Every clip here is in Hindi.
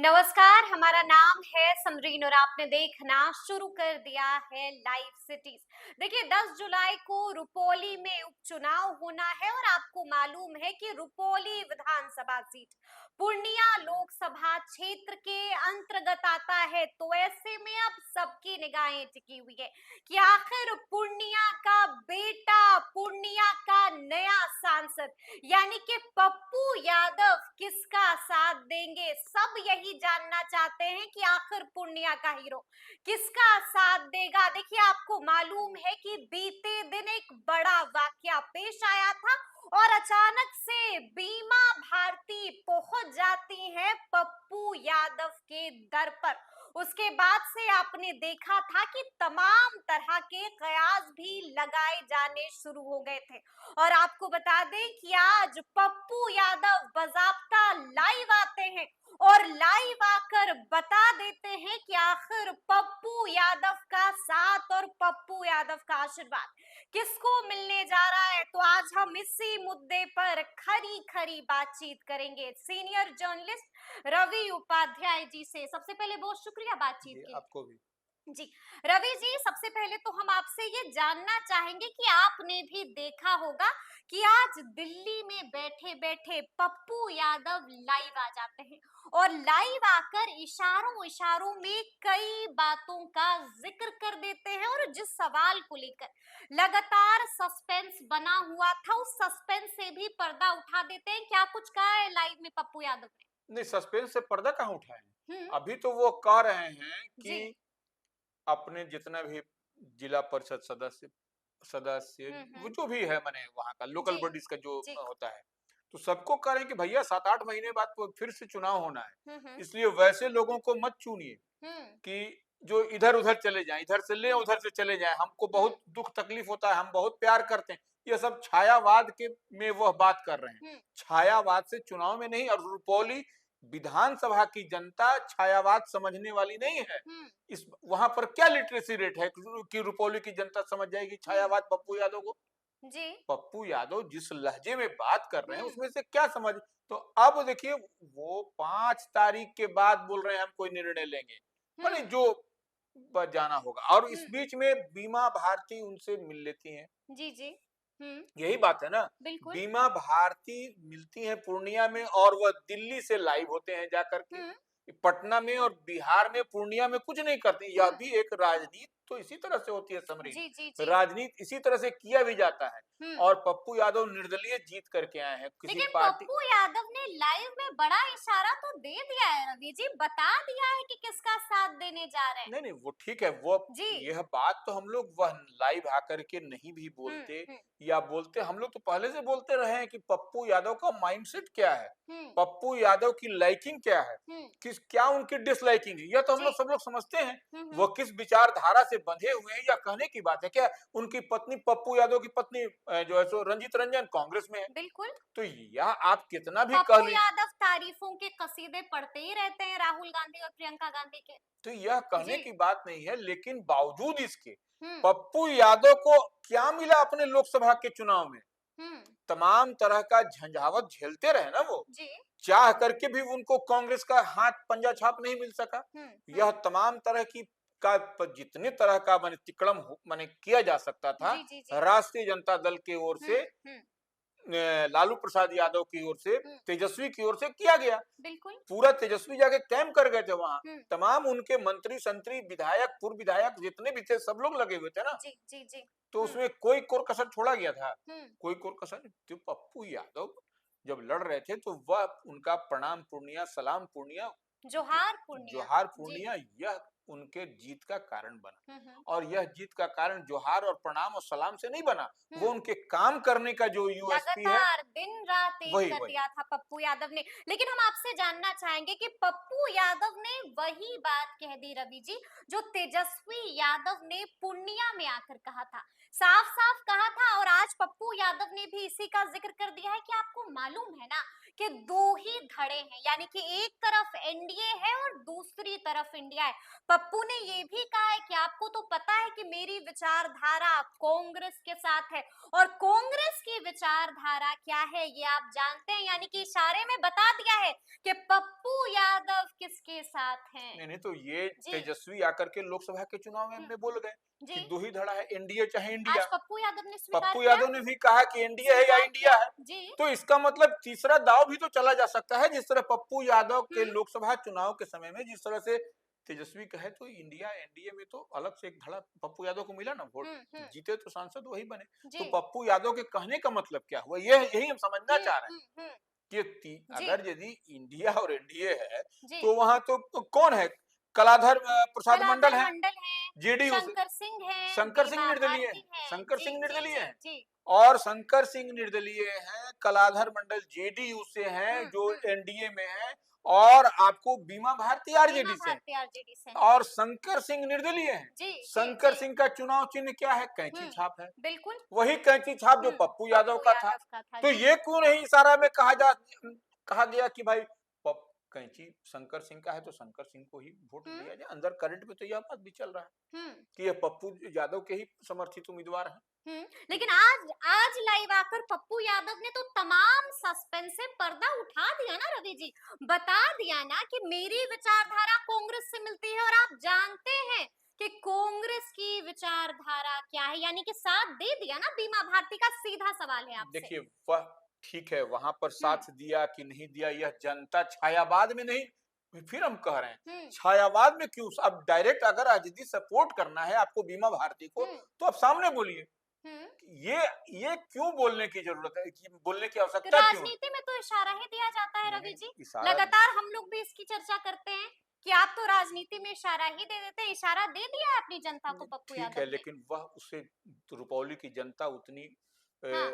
नमस्कार, हमारा नाम है समरीन और आपने देखना शुरू कर दिया है लाइव सिटीज। देखिए 10 जुलाई को रुपौली में उपचुनाव होना है और आपको मालूम है कि रुपौली विधानसभा सीट पूर्णिया लोकसभा क्षेत्र के अंतर्गत आता है। तो ऐसे में अब सबकी निगाहें टिकी हुई है कि आखिर पूर्णिया का बेटा, पूर्णिया का नया सांसद यानी कि पप्पू यादव किसका साथ देंगे। सब यही जानना चाहते हैं कि आखिर पूर्णिया का हीरो किसका साथ देगा। देखिए आपको मालूम है कि बीते दिन एक बड़ा वाकया पेश आया था और अचानक से बीमा भारती पहुंच जाती है पप्पू यादव के दर पर। उसके बाद से आपने देखा था कि तमाम तरह के कयास भी लगाए जाने शुरू हो गए थे। और आपको बता दें कि आज पप्पू यादव बाकायदा लाइव आते हैं और लाइव आकर बता देते हैं कि आखिर पप्पू यादव का साथ और पप्पू यादव का आशीर्वाद किसको मिलने जा रहा है। तो आज हम इसी मुद्दे पर खरी खरी बातचीत करेंगे सीनियर जर्नलिस्ट रवि उपाध्याय जी से। सबसे पहले बहुत शुक्रिया बातचीत जी, के लिए। आपको भी। जी, रवि जी, सबसे पहले तो हम आपसे ये जानना चाहेंगे कि आपने भी देखा होगा कि आज दिल्ली में बैठे बैठे पप्पू यादव लाइव आ जाते हैं और लाइव आकर इशारों इशारों में कई बातों का जिक्र कर देते हैं और जिस सवाल को लेकर लगातार सस्पेंस बना हुआ था उस सस्पेंस से भी पर्दा उठा देते हैं। क्या कुछ कहा है लाइव में पप्पू यादव नहीं, सस्पेंस से पर्दा कहाँ उठाए ने? हैं। अभी तो वो कह रहे हैं जी। कि अपने जितना भी जिला परिषद सदस्य सदस्य वो हम्म। जो भी है, माने वहाँ का लोकल जी। बॉडीज का जो जी। होता है, तो सबको कह रहे हैं कि भैया 7-8 महीने बाद तो फिर से चुनाव होना है। हम्म। इसलिए वैसे लोगों को मत चुनिए हम्म। कि जो इधर उधर चले जाएं, इधर से ले हम्म। उधर से चले जाएं। हमको हम्म। बहुत दुख तकलीफ होता है, हम बहुत प्यार करते हैं। ये सब छायावाद के में वह बात कर रहे हैं। हम्म। छायावाद से चुनाव में नहीं। और रुपौली विधानसभा की जनता छायावाद समझने वाली नहीं है। हम्म। इस वहां पर क्या लिटरेसी रेट है कि रुपौली की जनता समझ जाएगी हम्म। छायावाद पप्पू यादव को। जी। पप्पू यादव जिस लहजे में बात कर रहे हैं हम्म। उसमें से क्या समझ। तो अब देखिए, वो 5 तारीख के बाद बोल रहे हैं हम कोई निर्णय लेंगे, माने हम्म। जो जाना होगा। और इस हम्म। बीच में बीमा भारती उनसे मिल लेती हैं। जी। जी। हम्म। यही बात है ना। बिल्कुल। बीमा भारती मिलती है पूर्णिया में और वह दिल्ली से लाइव होते हैं जाकर के। हम्म। पटना में और बिहार में पूर्णिया में कुछ नहीं करती। यह हम्म। भी एक राजनीति तो इसी तरह से होती है समरीन। जी। जी। जी। राजनीति इसी तरह से किया भी जाता है। हम्म। और पप्पू यादव निर्दलीय जीत करके आए हैं किसी लेकिन पार्टी। पप्पू यादव ने लाइव में बड़ा इशारा तो दे दिया है रवि जी, बता दिया है कि किसका साथ देने जा रहे हैं। नहीं नहीं, वो ठीक है। वो जी। यह बात तो हम लोग वह लाइव आकर के नहीं भी हम्म। बोलते, हम्म। या बोलते हम लोग तो पहले से बोलते रहे हैं कि पप्पू यादव का माइंडसेट क्या है, हम्म। पप्पू यादव की लाइकिंग क्या है, हम्म। किस क्या उनकी डिसलाइकिंग है, यह तो हम जी। लोग सब लोग समझते हैं। हम्म। वो किस विचारधारा से बंधे हुए हैं, या कहने की बात है क्या। उनकी पत्नी, पप्पू यादव की पत्नी जो है सो रंजीत रंजन कांग्रेस में है। बिल्कुल। तो यह आप कितना भी कह पप्पू लीजिए, यादव तारीफों के कसीदे पढ़ते ही रहते हैं राहुल गांधी और प्रियंका गांधी के। तो यह कहने जी। की बात नहीं है। लेकिन बावजूद इसके हम्म। पप्पू यादव को क्या मिला अपने लोकसभा के चुनाव में। हम्म। तमाम तरह का झंझावत झेलते रहे ना वो। जी। चाह करके भी उनको कांग्रेस का हाथ पंजा छाप नहीं मिल सका। हम्म। यह तमाम तरह की का जितने तरह का माने तिकड़म माने किया जा सकता था जी। जी। जी। राष्ट्रीय जनता दल की ओर से, हम्म। लालू प्रसाद यादव की ओर से, हम्म। तेजस्वी की ओर से किया गया। बिल्कुल। पूरा तेजस्वी जाके कैंप कर गए थे वहां। हम्म। तमाम उनके मंत्री संतरी विधायक पूर्व विधायक जितने भी थे सब लोग लगे हुए थे ना। जी। जी। जी। तो उसमें कोई कोर कसर छोड़ा गया था। हम्म। कोई कोर कसर नहीं। तो पप्पू यादव जब लड़ रहे थे तो वह उनका प्रणाम पूर्णिया, सलाम पूर्णिया, जोहार पूर्णिया। जोहार जी। पूर्णिया, यह उनके जीत का कारण बना। हम्म। और यह जीत का कारण जोहार और प्रणाम और सलाम से नहीं बना। वो हम्म। उनके काम करने का जो यूएसपी है, लगातार दिन रात एक वही कर वही। दिया था पप्पू यादव ने। लेकिन हम आपसे जानना चाहेंगे कि पप्पू यादव ने वही बात कह दी रवि जी जो तेजस्वी यादव ने पूर्णिया में आकर कहा था, साफ साफ कहा था। और आज पप्पू यादव ने भी इसी का जिक्र कर दिया है कि आपको मालूम है ना कि दो ही धड़े हैं, यानी कि एक तरफ एनडीए है और दूसरी तरफ इंडिया है। पप्पू ने ये भी कहा है कि आपको तो पता है कि मेरी विचारधारा कांग्रेस के साथ है और कांग्रेस की विचारधारा क्या है ये आप जानते हैं, यानी कि इशारे में बता दिया है कि पप्पू यादव किसके साथ हैं। नहीं नहीं, तो ये जी। तेजस्वी आकर के लोकसभा के चुनाव में हम्म, बोल गए जी। कि दो ही धड़ा है, एनडीए चाहे इंडिया। आज पप्पू यादव ने स्वीकार पप्पू किया। यादव ने भी कहा कि एनडीए है या स्वीकार इंडिया किया। है। जी। तो इसका मतलब तीसरा दाव भी तो चला जा सकता है, जिस तरह पप्पू यादव के हम्म, लोकसभा चुनाव के समय में जिस तरह से तेजस्वी कहे तो इंडिया एनडीए में तो अलग से एक धड़ा पप्पू यादव को मिला ना वोट, जीते तो सांसद वही बने। जी। तो पप्पू यादव के कहने का मतलब क्या हुआ, ये यही हम समझना चाह रहे हम्म, हैं कि जी। अगर यदि इंडिया और एनडीए है जी। तो वहां तो कौन है, कलाधर प्रसाद मंडल कलाधर है, मंडल है, जेडीयू से शंकर सिंह है, शंकर सिंह बीमा निर्दलीय है, भारती है। शंकर जी सिंह जी निर्दलीय जी है। जी। और शंकर सिंह निर्दलीय हैं, कलाधर मंडल जेडीयू से हैं जो हम्म। एनडीए में है, और आपको बीमा भारती बीमा आरजेडी से हैं, भारती आरजेडी से है। और शंकर सिंह निर्दलीय हैं। जी जी शंकर जी। सिंह का चुनाव चिन्ह क्या है, कैंची छाप है, बिल्कुल। वही कैंची छाप जो पप्पू यादव पप्पू का था। यादव का था। तो जी। ये क्यों नहीं इशारा में कहा गया कि भाई कैंची शंकर सिंह का है तो शंकर सिंह को ही वोट हम्म दिया जाए। अंदर करंट में तो यह बात भी चल रहा है हम्म कि ये पप्पू यादव के ही समर्थित उम्मीदवार हैं। लेकिन आज आज लाइव आकर पप्पू यादव ने तो तमाम सस्पेंस से पर्दा उठा दिया ना रवि जी। बता दिया ना कि मेरी विचारधारा कांग्रेस से मिलती है और आप जानते हैं कि कांग्रेस की विचारधारा क्या है, यानी कि साथ दे दिया ना बीमा भारती का। सीधा सवाल है आपसे। देखिए वह ठीक है, वहां पर हम्म साथ दिया कि नहीं दिया यह जनता छायावाद में नहीं, फिर हम कह रहे हैं हम्म छायावाद में क्यों। अब डायरेक्ट अगर यदि सपोर्ट करना है आपको बीमा भारती को हम्म तो आप सामने बोलिए। हम्म ये ये क्यों बोलने की जरूरत है, कि बोलने की तो आवश्यकता क्यों है। राजनीति में तो इशारा ही दिया जाता है नहीं रवि नहीं, जी। इशारा लगातार हम लोग भी इसकी चर्चा करते हैं कि आप तो राजनीति में इशारा ही दे देते हैं। इशारा दे दिया है अपनी जनता को पप्पू ठीक है, यादव ने। लेकिन वह उससे रुपौली की जनता उतनी हाँ।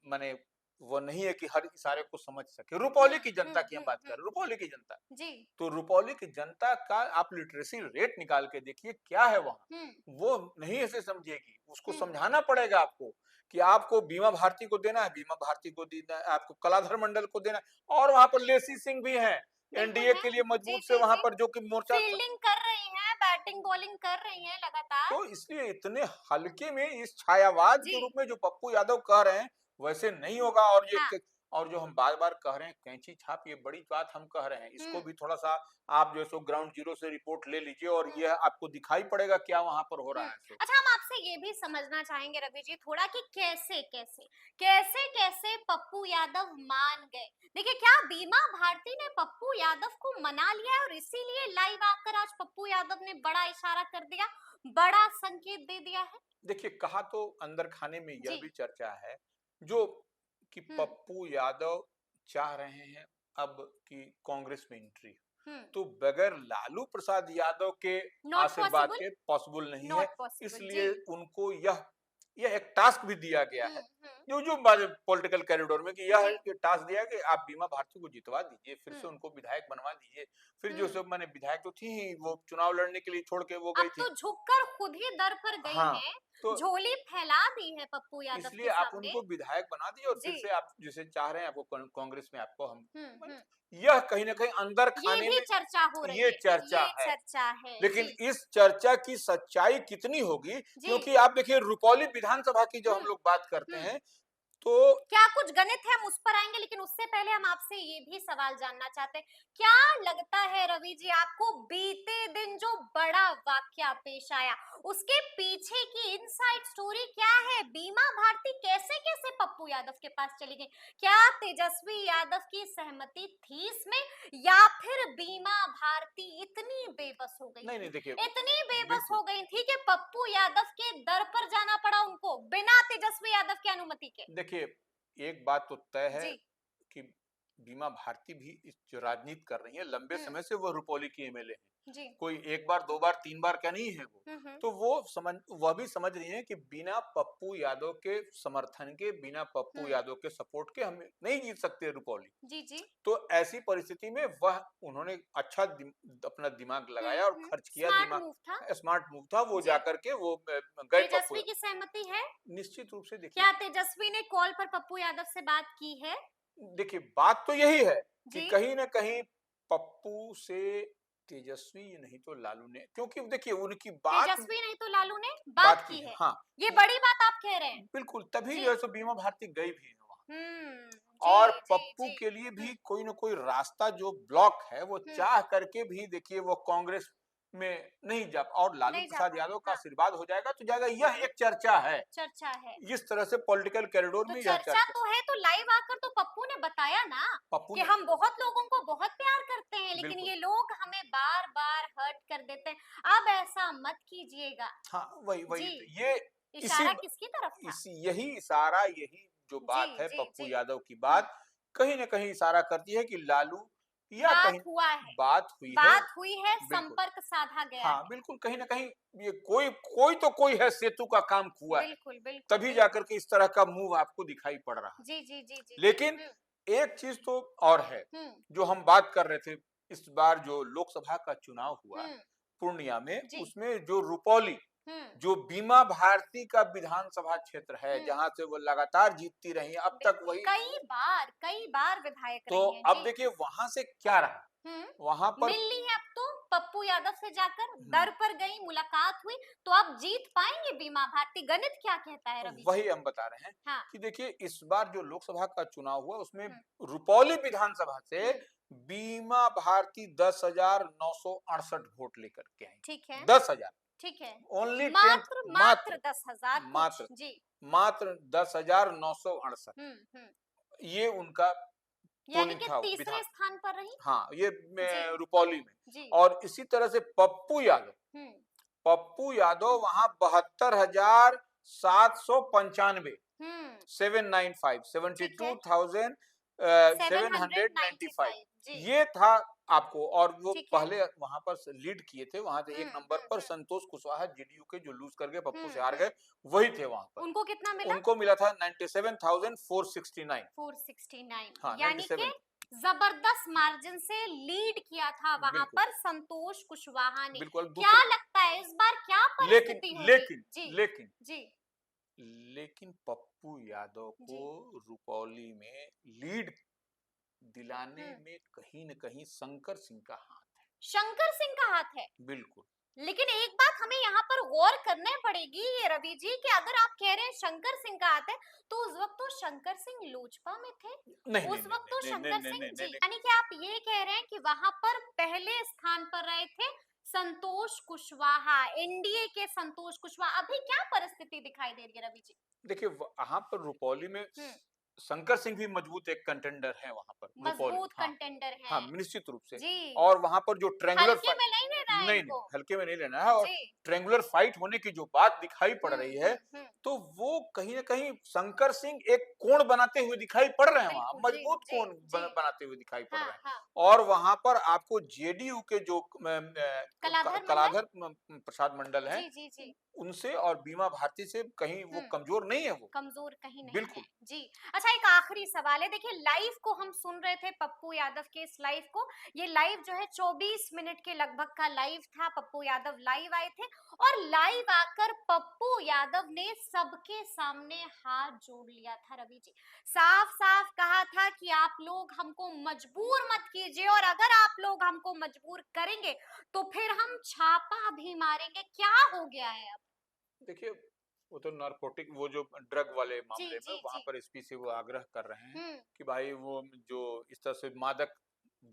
माने वो नहीं है कि हर इशारे को समझ सके। रुपौली की जनता की हम बात कर रहे हैं, हम्म। रुपौली की जनता। जी। तो रुपौली की जनता का आप लिटरेसी रेट निकाल के देखिए क्या है वहां, हम्म वो नहीं ऐसे समझेगी। उसको हम्म समझाना पड़ेगा आपको कि आपको बीमा भारती को देना है, बीमा भारती को देना है, आपको कलाधर मंडल को देना है। और वहां पर लेसी सिंह भी हैं बिल्कुल एनडीए है। के लिए जी मजबूत से, जी वहां जी। पर जो कि मोर्चा। फील्डिंग कर रही हैं, बैटिंग बॉलिंग कर रही हैं लगातार। तो इसलिए इतने हल्के में इस छायावाद जी। के रूप में जो पप्पू यादव कह रहे हैं वैसे नहीं होगा। और हाँ। और जो हम बार बार कह रहे हैं कैंची छाप, ये बड़ी बात हम कह रहे हैं, इसको हम्म भी थोड़ा सा आप जो सो ग्राउंड जीरो से रिपोर्ट ले लीजिए और हम्म ये आपको दिखाई पड़ेगा क्या वहां पर हो रहा है। सो अच्छा, हम आपसे ये भी समझना चाहेंगे रवि जी थोड़ा कि कैसे कैसे कैसे कैसे पप्पू यादव मान गए। देखिए, क्या बीमा भारती ने पप्पू यादव को मना लिया है और इसीलिए लाइव आकर आज पप्पू यादव ने बड़ा इशारा कर दिया, बड़ा संकेत दे दिया है। देखिए, कहा तो अंदर खाने में यह जी। भी चर्चा है जो कि हम्म पप्पू यादव चाह रहे हैं अब कि कांग्रेस में एंट्री, हम्म तो बगैर लालू प्रसाद यादव के नॉट आशीर्वाद पॉसिबल। के पॉसिबल नहीं है। Not possible. जी। इसलिए उनको यह एक टास्क भी दिया गया है, हम्म। जो पॉलिटिकल कॉरिडोर में कि जी। यह टास्क दिया कि आप बीमा भारती को जितवा दीजिए, फिर से हम्म उनको विधायक बनवा दीजिए। फिर जो हम्म सब मैंने विधायक तो थी ही, वो चुनाव लड़ने के लिए छोड़ के वो अब गई थी। तो झुककर खुद ही दर पर गई हाँ, हैं, तो झोली फैला दी है पप्पू यादव इसलिए के आप सामने। उनको विधायक बना दिए और फिर जी। से आप जिसे चाह रहे हैं आपको कांग्रेस में आपको हम। हम्म। यह कहीं ना कहीं अंदर ये खाने भी में चर्चा हो रही ये है। चर्चा ये है। चर्चा है। लेकिन जी इस चर्चा की सच्चाई कितनी होगी, जी। क्योंकि आप देखिए रुपौली विधानसभा की जब हम लोग बात करते हम्म हैं तो क्या कुछ गणित है, हम उस पर आएंगे, लेकिन उससे पहले हम आपसे ये भी सवाल जानना चाहते हैं। क्या लगता है रवि जी आपको, बीते दिन जो बड़ा वाकया पेश आया उसके पीछे की इनसाइड स्टोरी क्या है? बीमा भारती कैसे कैसे पप्पू यादव के पास चली गई? क्या तेजस्वी यादव की सहमति थी इसमें, या फिर बीमा भारती इतनी बेबस हो गई नहीं थी, नहीं, देखिए इतनी बेबस बिल्कुल, हो गई थी कि पप्पू यादव के दर पर जाना पड़ा उनको बिना तेजस्वी यादव की अनुमति के? देखिए एक बात तो तय है जी। कि बीमा भारती भी इस जो राजनीति कर रही है लंबे हुँ, समय से, वो रुपौली की एमएलए है। जी। कोई एक बार दो बार तीन बार क्या नहीं है वो। हुँ। तो वह भी समझ रही है कि बिना पप्पू यादव के समर्थन के, बिना पप्पू हुँ, यादव के सपोर्ट के हम नहीं जीत सकते रुपौली। जी, जी। तो ऐसी परिस्थिति में वह उन्होंने अच्छा अपना दिमाग लगाया और खर्च किया स्मार्ट दिमाग। मूव था। स्मार्ट मूव था वो, जी। जाकर के वो गए पप्पू। तेजस्वी की सहमति है? निश्चित रूप से देखिए, क्या तेजस्वी ने कॉल पर पप्पू यादव से बात की है? देखिए बात तो यही है कि जी। कहीं ना कहीं पप्पू से तेजस्वी नहीं तो लालू ने, क्योंकि देखिए उनकी बात तेजस्वी नहीं तो लालू ने बात की है। हाँ, ये बड़ी बात आप कह रहे हैं। बिल्कुल, तभी जी। जो है सो बीमा भारती गई भी है वहाँ। और जी, जी, पप्पू जी। के लिए भी कोई ना कोई रास्ता जो ब्लॉक है वो हुँ, चाह करके भी देखिए वो कांग्रेस में नहीं जा, और लालू नहीं जा प्रसाद पाए। यादव का हाँ, आशीर्वाद हो जाएगा तो जाएगा, यह एक चर्चा है। चर्चा है। इस तरह से पॉलिटिकल कॉरिडोर तो में यह चर्चा चर्चा। तो है, तो लाइव आकर तो पप्पू ने बताया ना पप्पू कि ने हम बहुत लोगों को बहुत प्यार करते हैं, लेकिन बिल्कुल, ये लोग हमें बार-बार हर्ट कर देते हैं। अब ऐसा मत कीजिएगा। हाँ, वही वही जी, ये इसी इशारा किसकी तरफ था? यही इशारा, यही जो जी, बात है जी, पप्पू जी। यादव की हुँ, बात कहीं ना कहीं इशारा करती है कि लालू या बात कहीं हुआ है, बात हुई है। बात हुई है, बिल्कुल, संपर्क साधा गया हाँ, है। बिल्कुल, कहीं न कहीं ये कोई कोई तो कोई है, सेतु का काम हुआ है, बिल्कुल, बिल्कुल, तभी जाकर बिल्कुल। के इस तरह का मूव आपको दिखाई पड़ रहा है। जी, जी, जी, जी, जी। लेकिन एक चीज़ तो और है, हुँ, जो हम बात कर रहे थे, इस बार जो लोकसभा का चुनाव हुआ हुँ, पूर्णिया में, जी, उसमें जो रुपौली, हुँ, जो बीमा भारती का विधानसभा क्षेत्र है, हुँ। जहाँ से वो लगातार जीतती रही, अब तक बिल्कुल, वही। कई बार विधायक तो रही हैं। अब जी। देखिए वहाँ से क्या रहा, हुँ, वहाँ पर मिल ली है अब तो पप्पू यादव से जाकर, हुँ। दर पर गई, मुलाकात हुई, तो अब जीत पाएँगे बीमा भारती। गणित क्या कहता है रवि जी? वही हम बता रहे हैं हाँ, कि देखिए इस बार जो लोकसभा का चुनाव हुआ उसमें हुँ, रुपौली विधानसभा से हुँ, बीमा भारती 10,968 वोट लेकर के आई। ठीक है, 10,000, ठीक है। ओनली टेंथ, मात्र मात्र 10,000 कुछ। मात्र जी। मात्र 10,968, हुँ, हुँ। ये उनका यानी पोलिंग कि था तीसरे विधान। स्थान पर रही? हाँ, ये जी, रुपौली में। जी। और इसी तरह से हुँ, पप्पू यादव वहां 72,795, हुँ। 795, ठीक है। 72,000 795, 795 जी, ये था आपको। और वो ठीक है। पहले वहां पर लीड किए थे, वहां से हुँ, एक नंबर हुँ, पर हुँ। संतोष कुशवाहा जेडीयू के, जो लूज कर गए, पप्पू से हुँ, हार हुँ। गए, वही थे वहां पर। उनको कितना मिला? उनको मिला था 97,469। 469 हाँ, यानी कि 97। जबरदस्त मार्जिन से लीड किया था वहां बिल्कुल, पर संतोष कुशवाहा ने। बिल्कुल। क्या दूसरे, लगता है इस बार क्या लेकिन परिस्थिति होगी? लेकिन जी, लेकिन जी, लेकिन पप्पू यादव को जी। रुपौली में लीड दिलाने हुँ, में कहीं न कहीं शंकर सिंह का हाथ है। शंकर सिंह का हाथ है। बिल्कुल। लेकिन एक बात हमें यहाँ पर गौर करना पड़ेगी ये रवि जी कि अगर आप कह रहे हैं शंकर सिंह का हाथ है, तो उस वक्त तो शंकर सिंह लोजपा में थे। नहीं, नहीं, उस नहीं, वक्त तो नहीं, नहीं, शंकर नहीं, सिंह नहीं, जी, नहीं, नहीं। यानी कि आप ये कह रहे हैं कि वहां पर पहले स्थान पर रहे थे संतोष कुशवाहा, एनडीए के संतोष कुशवाहा। अभी क्या परिस्थिति दिखाई दे रही है रवि जी? देखिए वहाँ पर रुपौली में हम्म, शंकर सिंह भी मजबूत एक कंटेंडर है वहाँ पर रुपौली में। मजबूत हाँ, कंटेंडर हाँ, हैं। निश्चित रूप से। जी, और वहाँ पर जो ट्रायंगुलर हल्के फाइट, में नहीं लेना है नहीं, नहीं, इनको। हल्के में नहीं लेना है। और जी, ट्रायंगुलर फाइट होने की जो बात दिखाई पड़ हम्म, रही है, हम्म। तो वो कहीं न कहीं शंकर सिंह एक कोण बनाते हुए दिखाई पड़ रहे हैं वहाँ, बिल्कुल, जी, मजबूत जी, कोण जी। बनाते हुए दिखाई पड़ हाँ, रहे हैं। हाँ। और वहाँ पर आपको जेडीयू के जो कलाधर मंडल? कलाधर प्रसाद मंडल हैं, जी, जी, जी। उनसे और बीमा भारती से कहीं वो हुँ, कमजोर नहीं है वो। कमज़ोर कहीं नहीं है। बिल्कुल। जी। अच्छा एक आखिरी सवाल है, देखिए लाइव को हम सुन रहे थे पप्पू यादव के इस लाइव को। ये लाइव जो है 24 मिनट के लगभग का लाइव था, पप्पू यादव लाइव आए थे और लाइव आकर पप्पू यादव ने सबके सामने हाथ जोड़ लिया था रवि जी। साफ-साफ कहा था कि आप लोग हमको मजबूर मत कीजिए और अगर आप लोग हमको मजबूर करेंगे, तो फिर हम छापा भी मारेंगे। क्या हो गया है अब? देखिए, वो तो नारकोटिक, वो जो ड्रग वाले जी, मामले में जी, वहाँ जी। पर एसपी से वो आग्रह कर रहे हैं हुँ। कि भाई वो जो इस तरह से मादक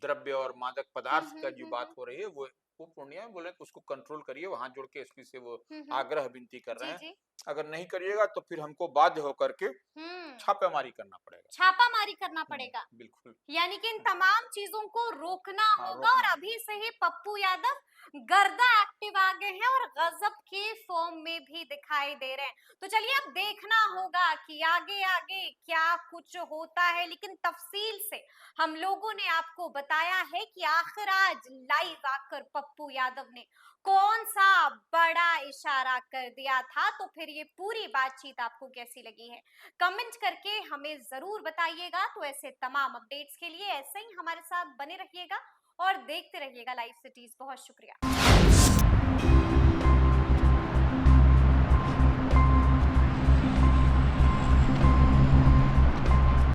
द्रव्य और मादक हुँ, पदार्थ का हुँ, जो हुँ, बात हुँ। हो रही है, वो पूर्णिया में बोले कि उसको कंट्रोल करिए, वहां जोड़ के एसपी से वो हुँ, हुँ। आग्रह विनती कर रहे जी, हैं। जी। अगर नहीं करिएगा तो फिर हमको बाध्य होकर के हुँ, छापेमारी करना पड़ेगा। छापामारी करना पड़ेगा। बिल्कुल। यानी कि इन तमाम चीज़ों को रोकना हाँ, होगा और रोकना होगा। अभी से ही पप्पू यादव गर्दा एक्टिव आ गए हैं और गजब के फॉर्म में भी दिखाई दे रहे हैं। तो चलिए अब देखना होगा कि आगे-आगे क्या कुछ होता है, लेकिन तफसील से हम लोगों ने आपको बताया है कि आखिर आज लाइव आकर पप्पू यादव ने कौन-सा बड़ा इशारा कर दिया था, तो फिर ये पूरी बातचीत आपको कैसी लगी है? कमेंट करके हमें जरूर बताइएगा। तो ऐसे तमाम अपडेट्स के लिए ऐसे ही हमारे साथ बने रहिएगा और देखते रहिएगा लाइव सिटीज। बहुत शुक्रिया।